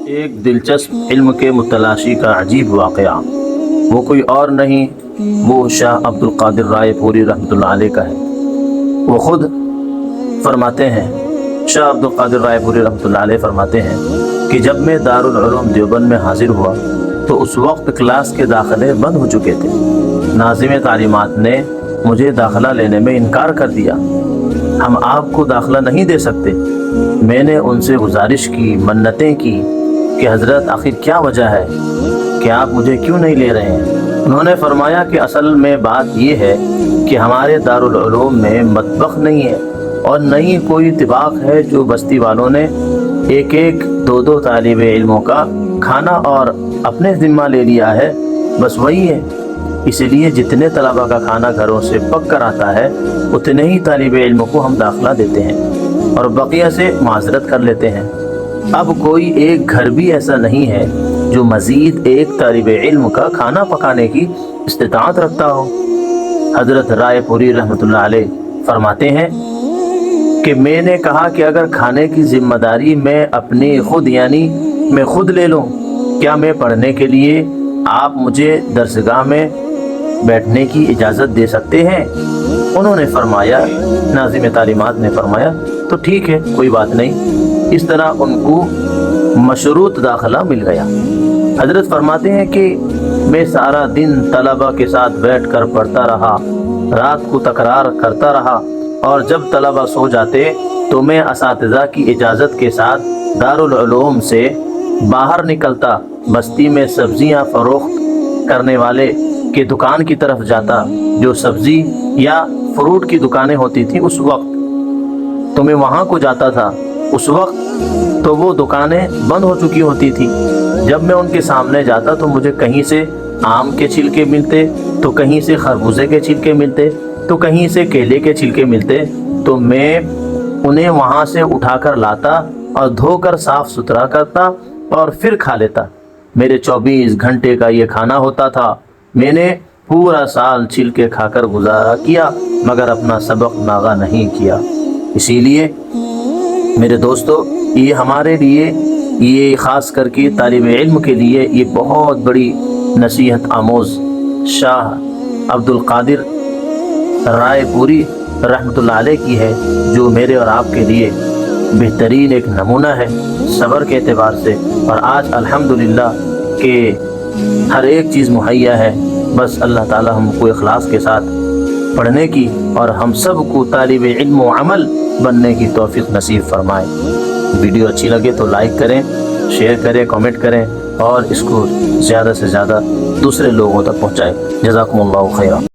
ایک دلچسپ علم کے متلاشی کا عجیب واقعہ، وہ کوئی اور نہیں، وہ شاہ عبد القادر رائے پوری رحمۃ اللہ علیہ کا ہے۔ وہ خود فرماتے ہیں، شاہ عبد القادر رائے پوری رحمۃ اللہ علیہ فرماتے ہیں کہ جب میں دارالعلوم دیوبند میں حاضر ہوا تو اس وقت کلاس کے داخلے بند ہو چکے تھے۔ ناظم تعلیمات نے مجھے داخلہ لینے میں انکار کر دیا، ہم آپ کو داخلہ نہیں دے سکتے۔ میں نے ان سے گزارش کی، منتیں کی کہ حضرت آخر کیا وجہ ہے کہ آپ مجھے کیوں نہیں لے رہے ہیں؟ انہوں نے فرمایا کہ اصل میں بات یہ ہے کہ ہمارے دارالعلوم میں مطبخ نہیں ہے اور نہ ہی کوئی طباخ ہے، جو بستی والوں نے ایک ایک دو دو طالب علموں کا کھانا اور اپنے ذمہ لے لیا ہے، بس وہی ہے۔ اس لیے جتنے طلبہ کا کھانا گھروں سے پک کر آتا ہے اتنے ہی طالب علموں کو ہم داخلہ دیتے ہیں اور بقیہ سے معذرت کر لیتے ہیں۔ اب کوئی ایک گھر بھی ایسا نہیں ہے جو مزید ایک طالب علم کا کھانا پکانے کی استطاعت رکھتا ہو۔ حضرت رائے پوری رحمۃ اللہ علیہ فرماتے ہیں کہ میں نے کہا کہ اگر کھانے کی ذمہ داری میں اپنی خود میں خود لے لوں، کیا میں پڑھنے کے لیے آپ مجھے درسگاہ میں بیٹھنے کی اجازت دے سکتے ہیں؟ انہوں نے فرمایا، ناظم تعلیمات نے فرمایا تو ٹھیک ہے، کوئی بات نہیں۔ اس طرح ان کو مشروط داخلہ مل گیا۔ حضرت فرماتے ہیں کہ میں سارا دن طلبہ کے ساتھ بیٹھ کر پڑھتا رہا، رات کو تکرار کرتا رہا، اور جب طلبہ سو جاتے تو میں اساتذہ کی اجازت کے ساتھ دارالعلوم سے باہر نکلتا، بستی میں سبزیاں فروخت کرنے والے کے دکان کی طرف جاتا، جو سبزی یا فروٹ کی دکانیں ہوتی تھیں اس وقت، تو میں وہاں کو جاتا تھا۔ اس وقت تو وہ دکانیں بند ہو چکی ہوتی تھی۔ جب میں ان کے سامنے جاتا تو مجھے کہیں سے آم کے چھلکے ملتے، تو کہیں سے خربوزے کے چھلکے ملتے، تو کہیں سے کیلے کے چھلکے ملتے، تو میں انہیں وہاں سے اٹھا کر لاتا اور دھو کر صاف ستھرا کرتا اور پھر کھا لیتا۔ میرے 24 گھنٹے کا یہ کھانا ہوتا تھا۔ میں نے پورا سال چھلکے کھا کر گزارا کیا، مگر اپنا سبق ناغہ نہیں کیا۔ اسی لیے میرے دوستو، یہ ہمارے لیے، یہ خاص کر کے طالب علم کے لیے یہ بہت بڑی نصیحت آموز شاہ عبد القادر رائے پوری رحمۃ اللہ علیہ کی ہے، جو میرے اور آپ کے لیے بہترین ایک نمونہ ہے صبر کے اعتبار سے۔ اور آج الحمدللہ کہ ہر ایک چیز مہیا ہے، بس اللہ تعالی ہم کو اخلاص کے ساتھ پڑھنے کی اور ہم سب کو طالب علم و عمل بننے کی توفیق نصیب فرمائے۔ ویڈیو اچھی لگے تو لائک کریں، شیئر کریں، کامنٹ کریں اور اس کو زیادہ سے زیادہ دوسرے لوگوں تک پہنچائیں۔ جزاکم اللہ خیرہ۔